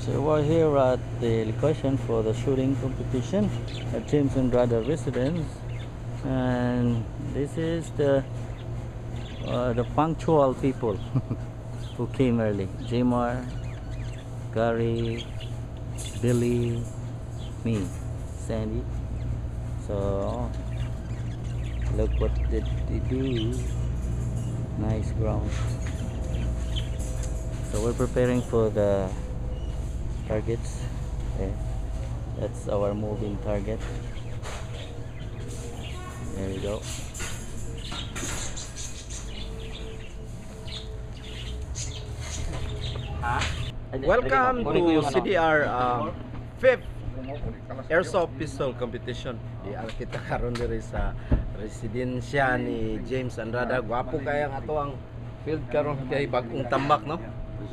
So we're here at the location for the shooting competition at James Andrada residence, and this is the punctual people who came early. Jamar, Gary, Billy, me, Sandy. So look what did they do. Nice ground. So we're preparing for the targets. Okay. That's our moving target. There we go. Welcome to CDR 5th Airsoft Pistol Competition. Kita karon diri sa residensya ni James Andrada. Gwapo kaya nga to ang field karon kay bagong tambak, no?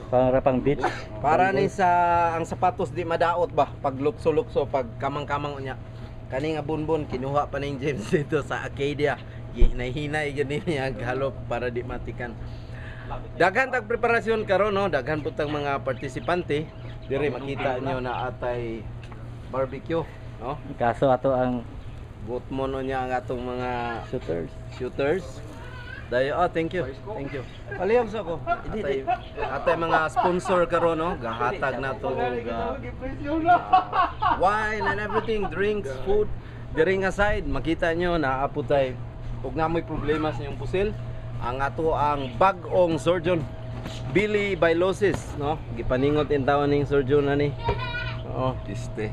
Para pang beach. Para ni sa ang sapatos di madaot ba pag lukso-lukso pag kamang-kamang unya. Kani nga bunbon kinuha pa ning James dito sa Arcadia. Hinahinay gani niya galop para di matikan. Daghan tag preparasyon karon, no? Daghan putang mga partisipante. Dire makita nyo na atay barbecue, no? Kaso ato ang Boot mo no niya ang atong mga shooters. Dayo, thank you. Thank you. Palihog sa ko. Atay mga sponsor karon, no? Gahatag na to wine and everything, drinks, food. Diri nga side, makita nyo na aputay ug namoy problema sa inyong pusil. Ang ato ang bag-ong surgeon Billy Bailosis, no? Gipaningot in tawon ning surgeon ani. Oo, piste.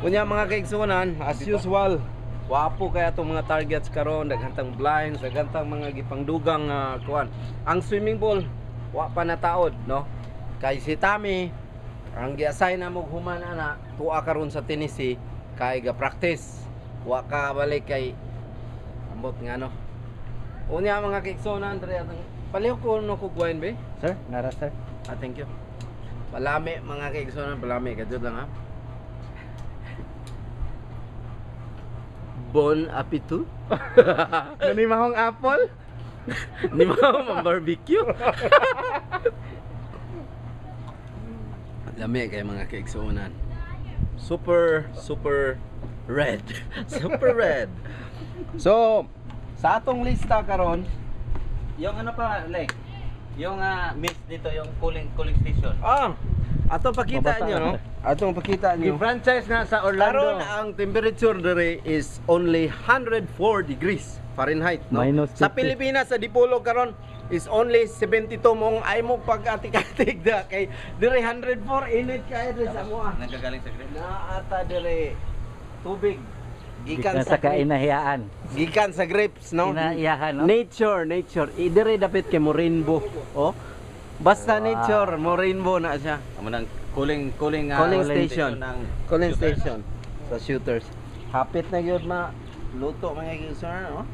Unya mga kaigsunan, as usual, wapo kaya itong mga targets karon, daghantang blinds, daghantang mga gipangdugang kuan. Ang swimming pool, wa pa nataod, no? Kay si Tami, ang gi-assign na mo humana na tuwa karon sa Tennessee kay ga practice. Wa ka balik kay ambot nga, no? Unya mga kaigsunan, dre atong palihok ko no kugwain be. sir, nara sir. Thank you. Palami mga kaigsunan, palami kadto lang ha. Bon appetit. Nani mahong apple? Ni mama barbecue. Lami kay mga kaigsunan. Super red. Super red. So, sa atong lista karon, Yung ano pa, like, yung mix dito, yung cooling station. atong pakita nyo, no? Atong pakita nyo. I-franchise na sa Karon Orlando. ang temperature dere is only 104 degrees Fahrenheit, no? Minus Sa 50. Pilipinas sa Dipolog karon is only 72 mong ay mo pag-atik-atik da kay dere 104 init kay dere sa moa. Nagkagaling sa green. Naata dere tubig Gikan sa kainahiyaan. gikan sa grapes, no? Inaiyahan, no? Nature. Idere dapat kay mo rainbow. Oh. Basta Wow. nature, mo rainbow na siya. Amo nang cooling station. ng Cooling shooters. station sa shooters. Hapit na gyud luto mga kigsunan, no?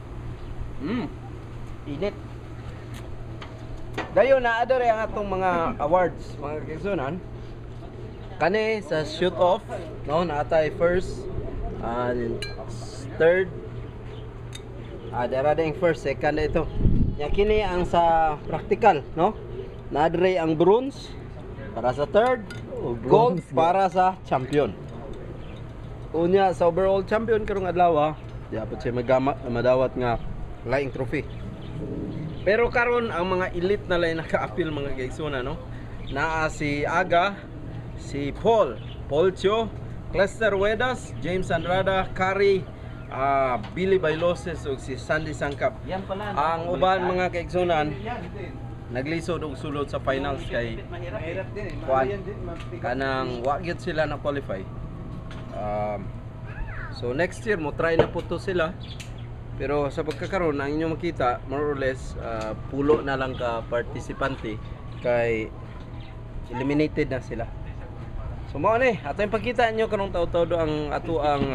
Init. Dayon na adere ang atong mga awards mga kigsunan. Kani sa shoot off, no, naatay first and third. Dara ding first, second na ito. Nya kini ang sa practical, no? Naadre ang bronze para sa third, gold para sa champion. Unya sa overall champion karong adlaw, dapat siya madawat nga laing trophy. Pero karon ang mga elite na lay naka-appeal mga kaigsunan, no? Naa si Aga, si Polcho, Clester Wedas, James Andrada, Kari, Billy Bailosis ug si Sandy Sangkap. Yan pala. Ang uban mga kaigsunan naglisod og sulod sa finals kay kuan kanang wa gyud sila na qualify. So next year mo try na puto sila. Pero sa pagkakaroon ang inyo makita more or less pulo na lang ka partisipante kay eliminated na sila. So mao ni ato yung pagkita nyo kanong taw-taw ang ato ang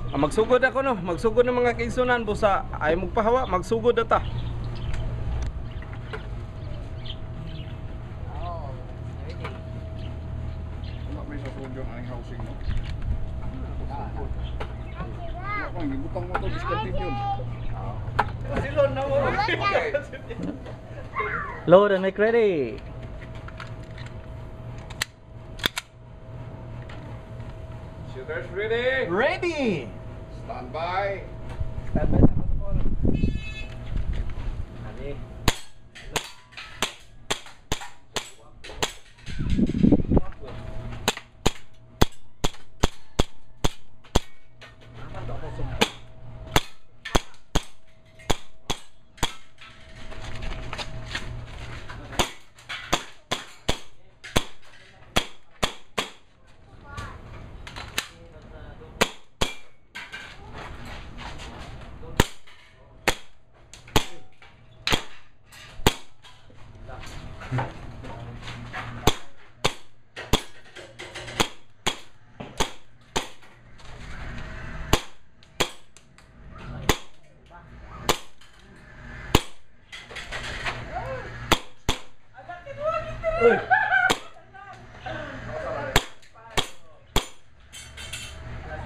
magsugod ako, no. Magsugod ng mga kaigsunan busa ay magpahawa, magsugod ata. Load and make ready. Shooters ready. Ready! Stand by. Stand by sa protocol. Ready?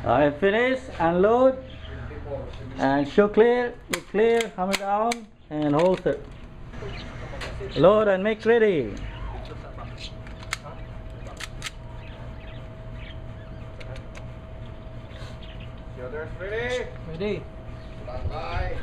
Alright, finish, unload, and show clear, get clear, hammer down, and holster. Load and make ready. Shooters ready. Ready? Stand by.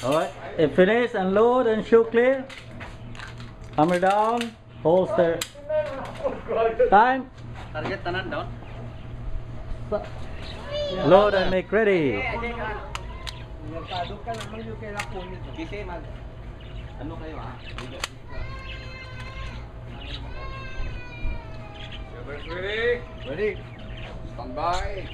Alright, finish, unload, and show clear. Hammer down, holster. Time. Target tanan down. Load and make ready. Merkado ka naman yung kailangan kunin. Kasi mag... Ano kayo Shooters ready. Ready? Stand by.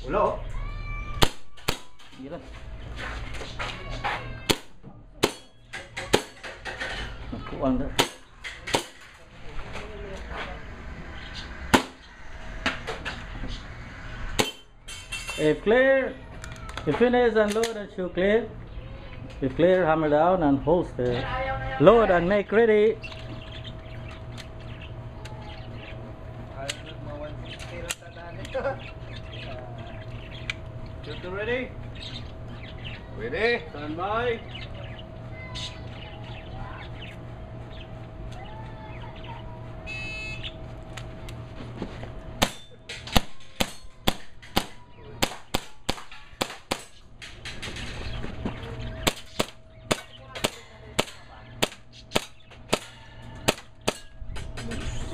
Ulo. Gila. Nakuan dah. If clear, if finish, unload and show clear. If clear, hammer down and holster. Load and make ready. Shooter ready? Ready. Stand by.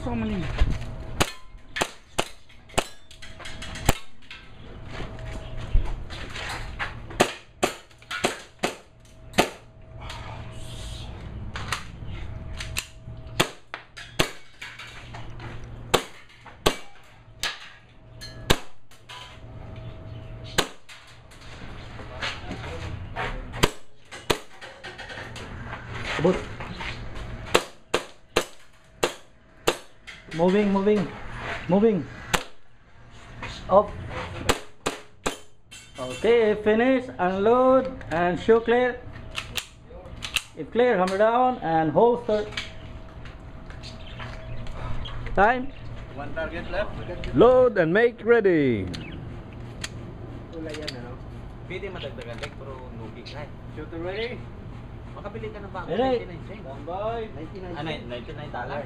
So many. Kebut. Moving. Up. Okay, finish, unload, and show clear. If clear, hammer down and holster. Time. One target left. Load and make ready. Wala yan ano. Pwede madagdagan like pero nugi. Shooter ready? Makabili ka ng bago. Ready? 99 cents. Standby. 99 $99.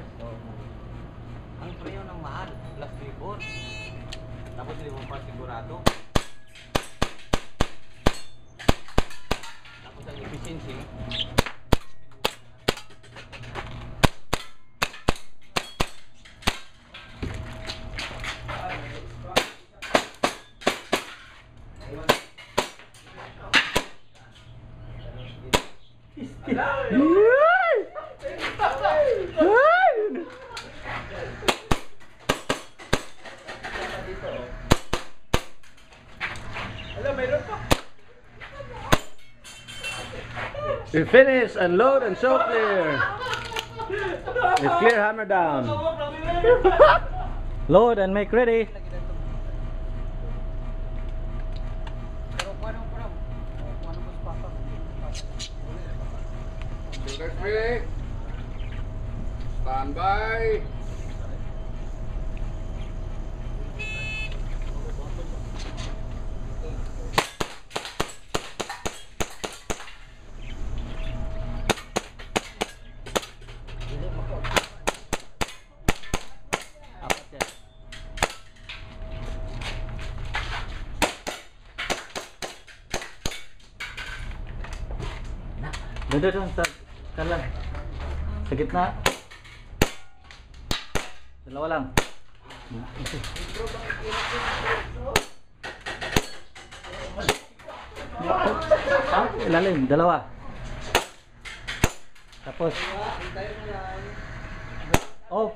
Ang preo ng mahal, plus labor. Tapos hindi mo pa sigurado. Tapos ang efficiency. We finish, unload and show clear. It's clear, hammer down. Load and make ready. Shooter ready. Stand by. Doon sa kalan. Sa gitna. Dalawa lang. Ilalim, dalawa. Tapos off,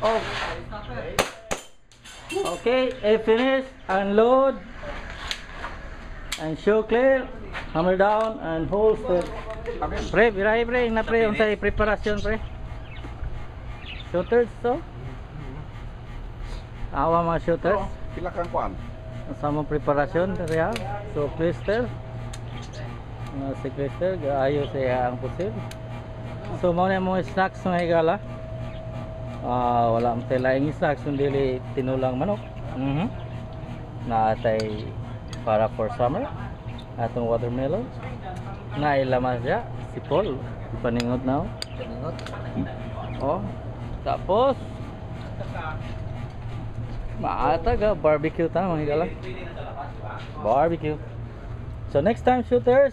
off. Okay, finish, unload and show clear. Hammer down and holster. Pre, birahe pre, na pre, unsay preparasyon pre. Shooters to. Awa mga shooters. Pila kang kuan? Sa mga preparasyon kaya. So clister. Si clister, gaayo siya ang pusil. So mao na mga snacks nga higala. Wala mo tayo laing snacks kundi tinulang manok. Naatay para for summer. Atong watermelon. Nailaman siya, sipol, paningot na oh. Paningot. Oh, tapos maatag barbecue ta mga higala. Barbecue. So next time shooters,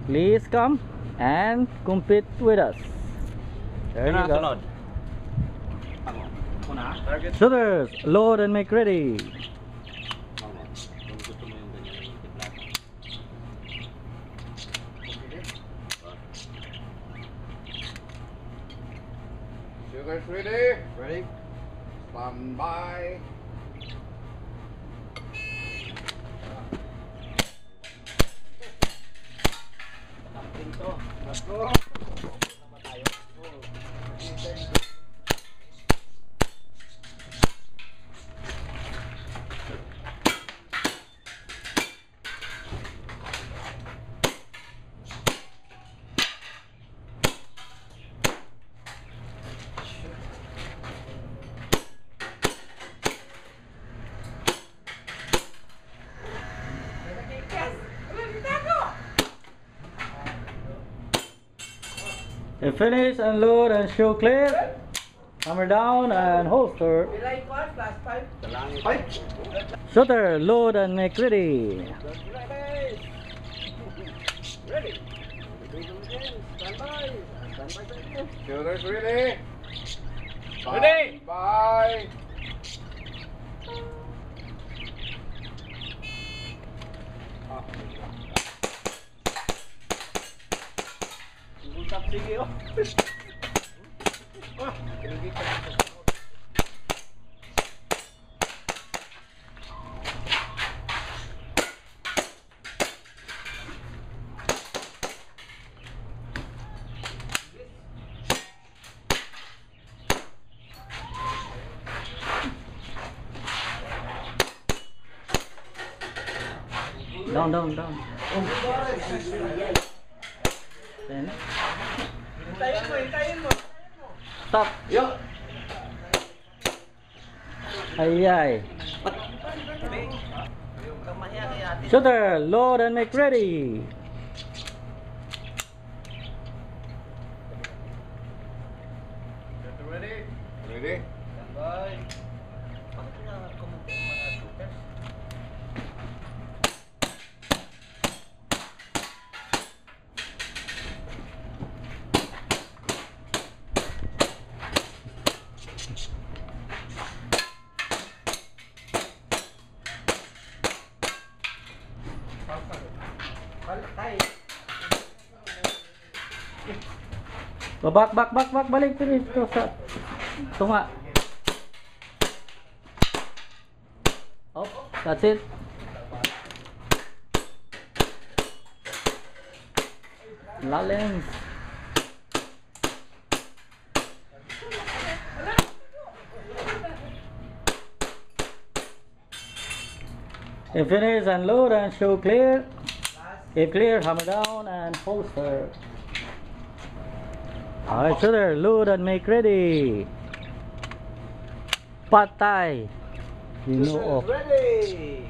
please come and compete with us. There you go. Shooters, load and make ready. Shooters ready? Ready. Stand by. Let's go. Finish, unload and show clear. Hammer down and holster. Shooter, load and make ready. Shooters ready? Ready? Bye. Sige oh. Down, down, down. Then stop. Yo. Ay ay. Shooter, load and make ready. Ay. Bakit na-comment yung mga shooters? Back, balik dito sa tunga. Oh, that's it. Lalim. If finish, unload and show clear. If clear, hammer down and holster. Alright, shooter, load and make ready. Patay. You know of. Ready!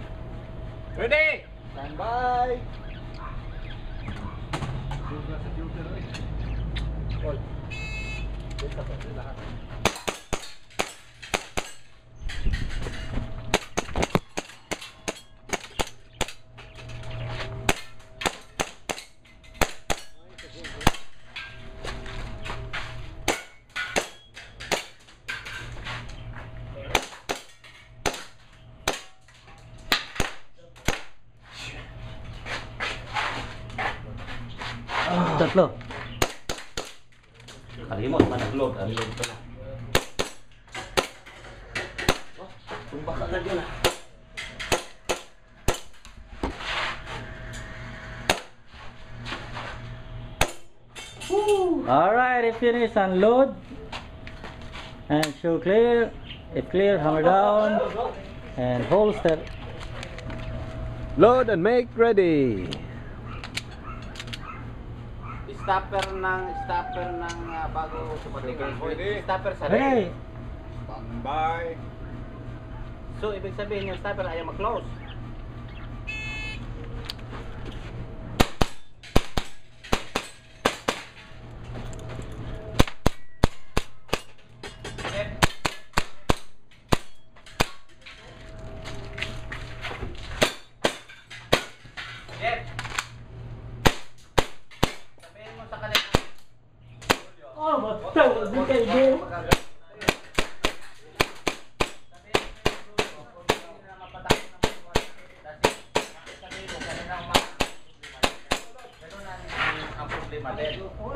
Ready! Stand by. Tatlo. Kalimot man nag-load. Unload pa na. Tumba ka agad yun ah. Alright, if finish, unload and show clear. If clear, hammer down and holster. Load and make ready. Stopper ng bago tumatikang stopper sa Hey! Standby. So ibig sabihin yung stopper ayaw mag-close. Oh, basta, hindi kayo din.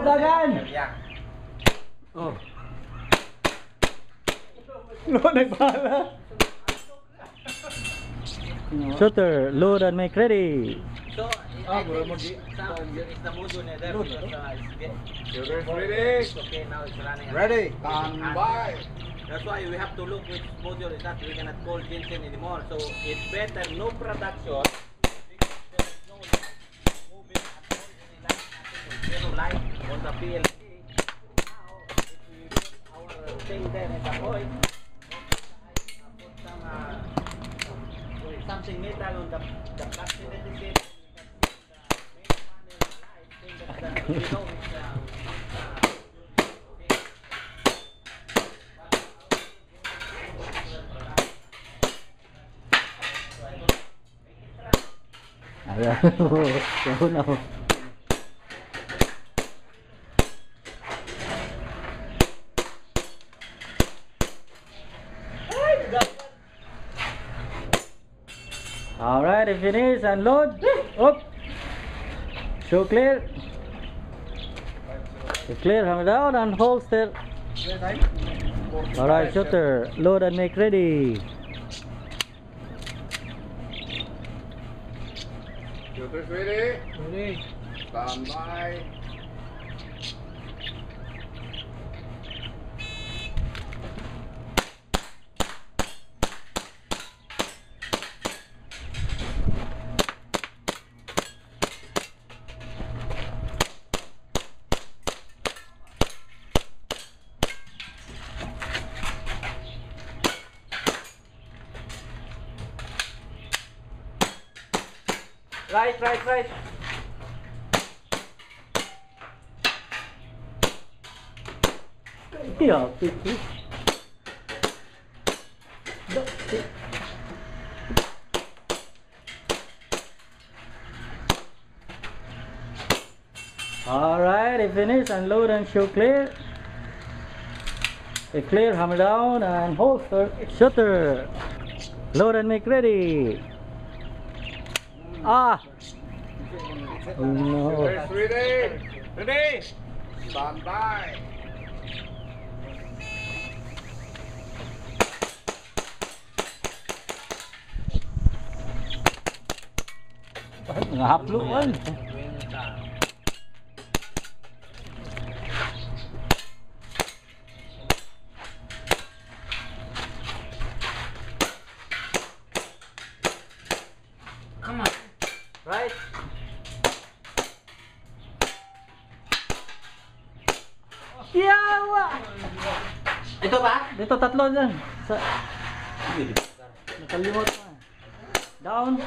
Dagan! Oh. No, nagbala. Shooter, load and make ready. So, is the mood on there because Shooter's ready. it's okay now it's running. Ready. Standby. That's why we have to look which module is that. We cannot call Jensen anymore. So it's better no production. Because there is no light moving at all. Any light, nothing. Zero light on the PLC. Now, if we put our thing there at the point, put some something metal on the plastic that is it. You know, Ayan, yan na. Alright, if finish, unload. Up. Show clear. If clear, hammer down and holster. Alright, shooter, load and make ready. Shooter's ready. Ready. Standby. Right. Yeah, Alright, it finished. Unload and show clear. It clear, hammer down and holster. Shooter. Load and make ready. Ah! Oh no. Ready! Ready! Stand by! Mga hapluan. Come on! Right. Yawa! Ito ba? Dito tatlo dyan. Sa... Nakalimot pa. Down.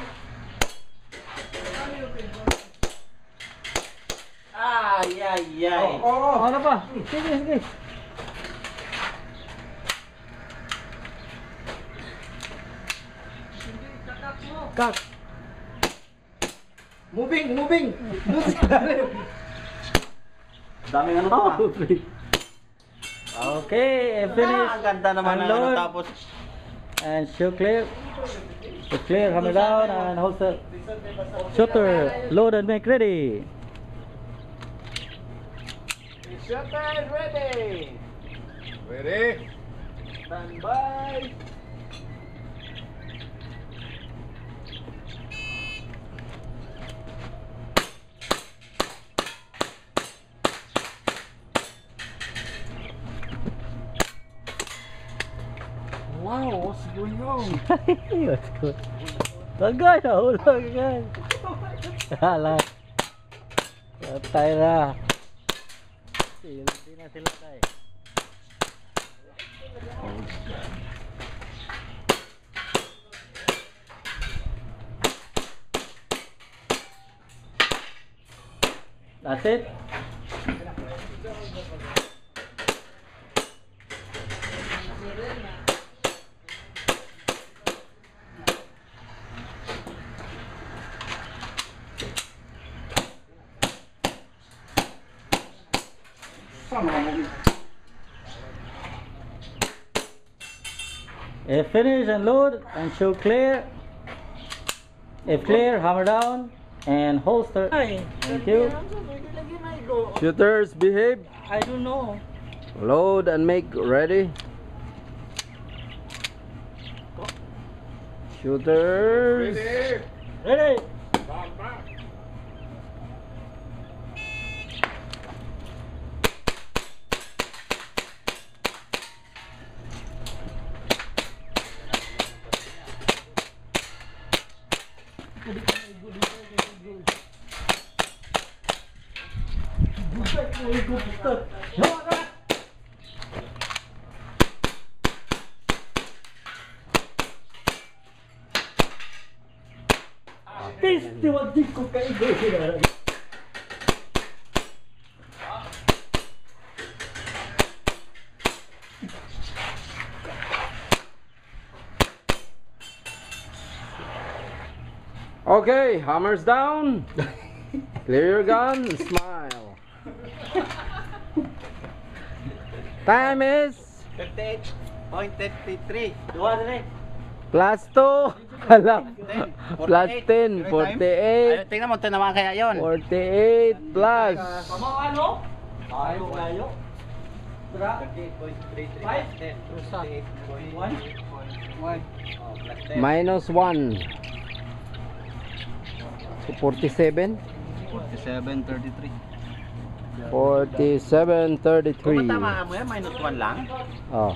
Ay, ay, ay. Ano pa? Sige, sige. Kak. Moving, moving. Daming ano to ah. Okay, finish. Ang ganda naman ng ano Unload. tapos. And show clear. So clear, hammer down and holster. Shooter, load and make ready. Shooter ready! Ready? Stand by! Wow, what's going on? What's good? Tagay na, ulang agad. Alam. Patay na. Hindi na sila tayo. That's it. If finish and load and show clear. If clear, hammer down and holster. Thank you. Shooters, behave. I don't know. Load and make ready. Shooters. Ready? Okay, hammers down. Clear your gun. Smile. Time is 58.33. Dua na plus 2. Alam. Plus 10. 48. Tingnan mo, ito naman kaya yun. 48 plus. Kamu ano? Ayaw, ayaw. 38.33. 10. Minus 1. So 47. 47.33. 47.33. Kung matamaan mo yan, minus 1 lang. Oh.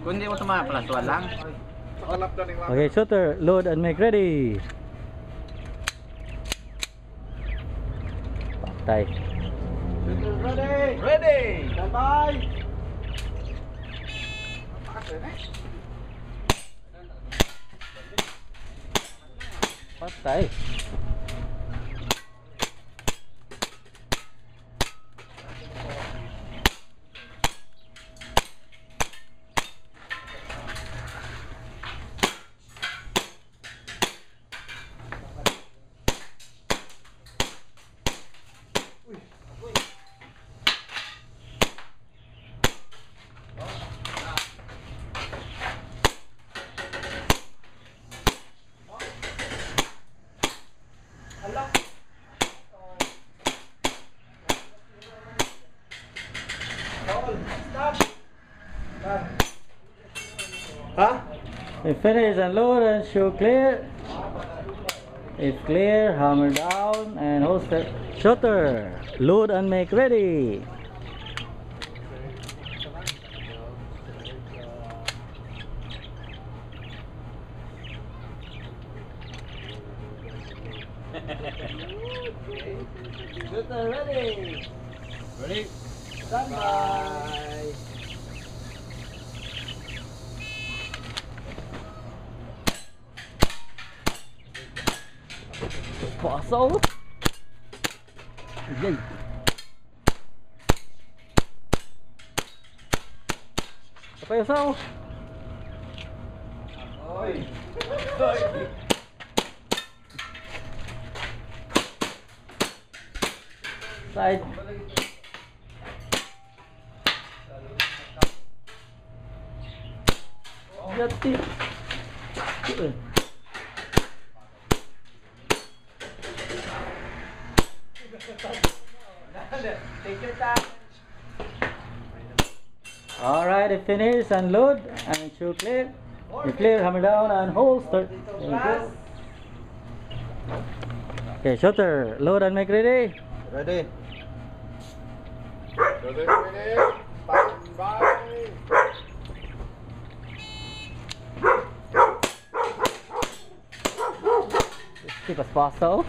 Kung hindi mo tamaan, plus 1 lang. Okay, shooter, load and make ready. Patay. Ready! Ready! Stand by! Patay. Ha? If finish, unload and show clear. If clear, hammer down and holster. Shutter, load and make ready. Shooter ready. Ready? Standby. Pasok. Yay. Apa yung saw? Oy. Side. Yati. Alright, if finished, unload and show clear. If clear, hammer down and holster. Thank you. Okay, shooter, load and make ready. Ready? Ready, ready. Stand by. Keep a spasso.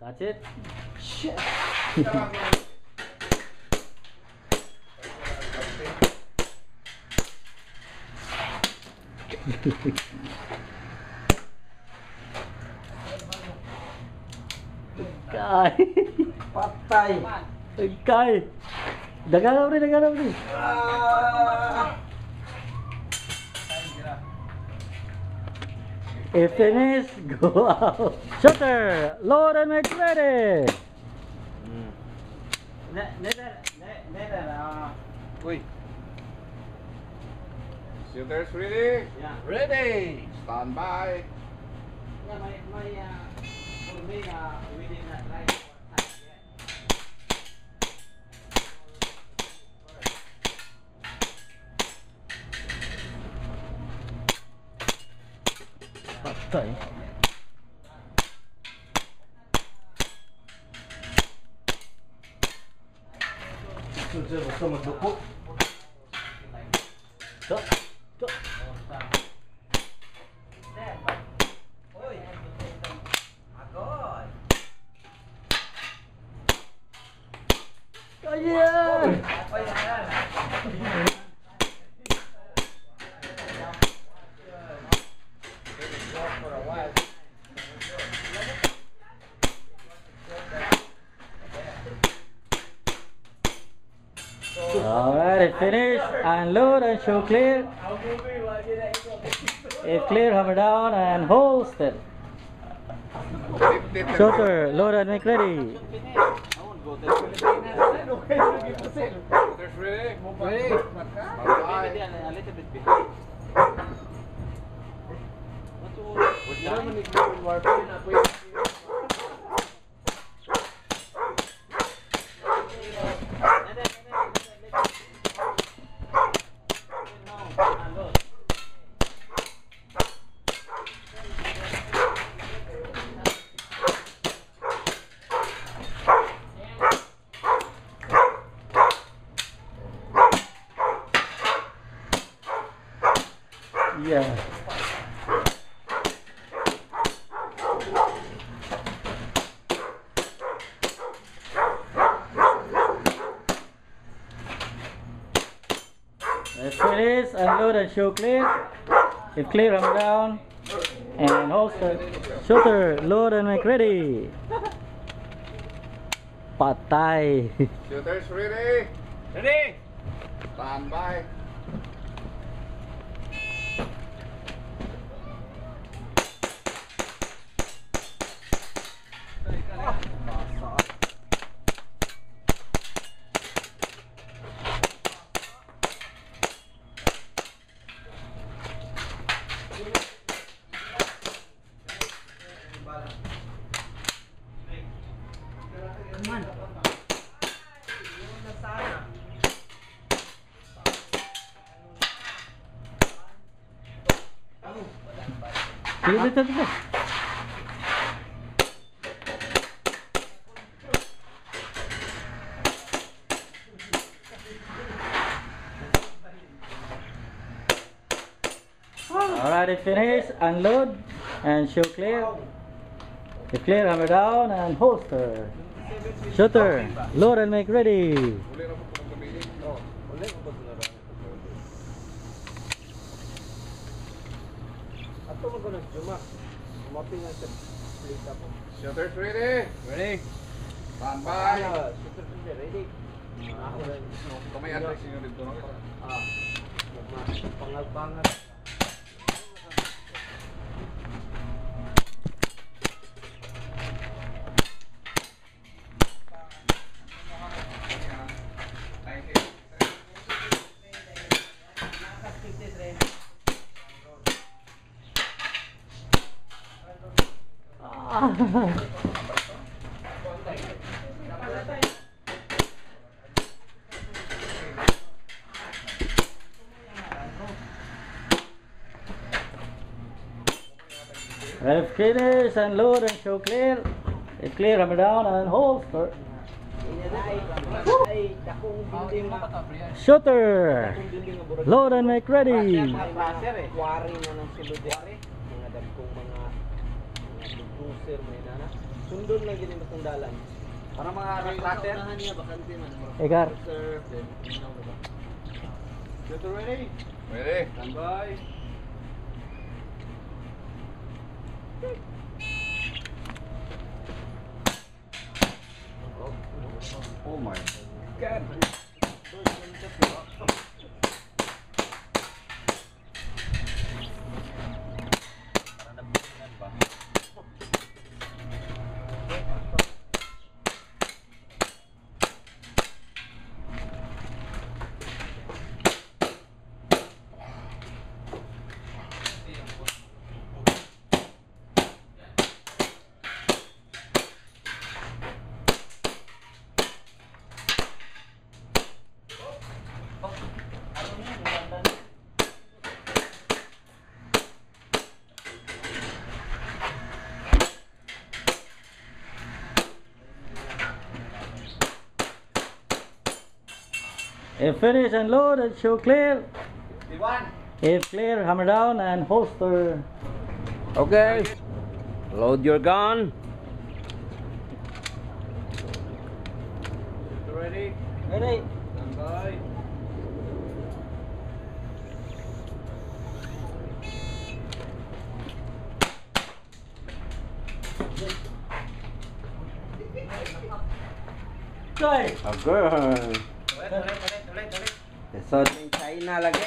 That's it. Shit. Kay. Patay. Kay. Daganaw rin, daganaw rin. If finished, go out. Shutter, load and make ready. Uy. Shooters ready? Yeah. Ready. Stand by. Yeah, for me, we did not try for time yet. Patay. Sir, basta magdupo. So, so. Uy! Agad! Ayan! Apa yan? Alright, finish, unload and show clear. If clear, hammer down and holster. Shooter, load and make ready. I won't go to the Philippines. Shooters ready? Ready. Maybe a little bit behind. What time? Yeah. If finish, unload and show clear. If clear, hammer down and holster. Shooter, load and make ready. Patay. Shooters ready? Ready? Stand by. Sige, dito, dito. Alright, finish, unload, and show clear. You clear, hammer down, and holster. Shooter, load and make ready. Ato mo ko nagjumak. Umaping ang plate ako. Shooter ready. Ready. Stand by. Shooter ready. Ako rin. Kamay address nyo dito no? Pangal-pangal. And finish, unload, and show clear. You clear, hammer down, and holster. Shooter, load and make ready. Wari na ng sulod wari. Mga dagkong mga cruiser may nana. Sundon lang gini masandalan. Para mga cluster. Egar. Shooter ready. Ready. Stand by. Oh my God. If finish, unload, and show clear. If clear, hammer down, and holster. Okay. Load your gun. Ready? Ready. Stand by. Go. Okay. So, yung China lagi.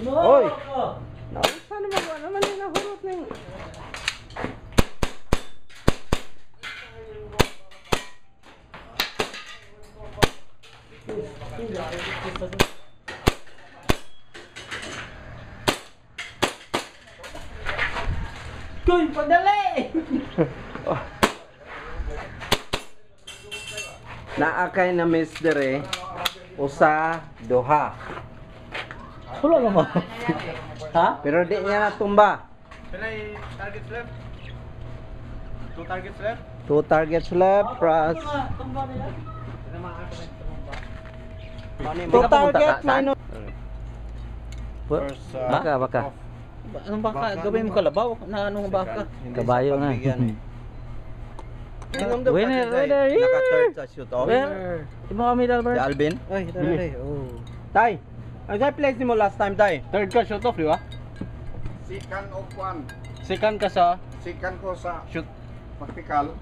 Oy! Nausa naman ba naman yung nahurot na yun? Kuy, padali! Naakay na mister usa, duha. Wala naman. Ha? Pero di niya natumba. Pilay targets left. 2 targets left. 2 targets left, plus Tumba nila. 2 targets minus. Baka, baka. Anong baka? Gawin mo kalabaw? Na anong baka? Kabayo na. Winner, Winner, winner, yeah! Naka-third sa shoot off. Where? Imo kami Si Albert. Alvin. Ay, dali. Oh. Tay, ang guy place ni mo last time, Tay? Third ka shoot off, di ba? Sikan of one. Second ka sa Sikan ko sa shoot. practical.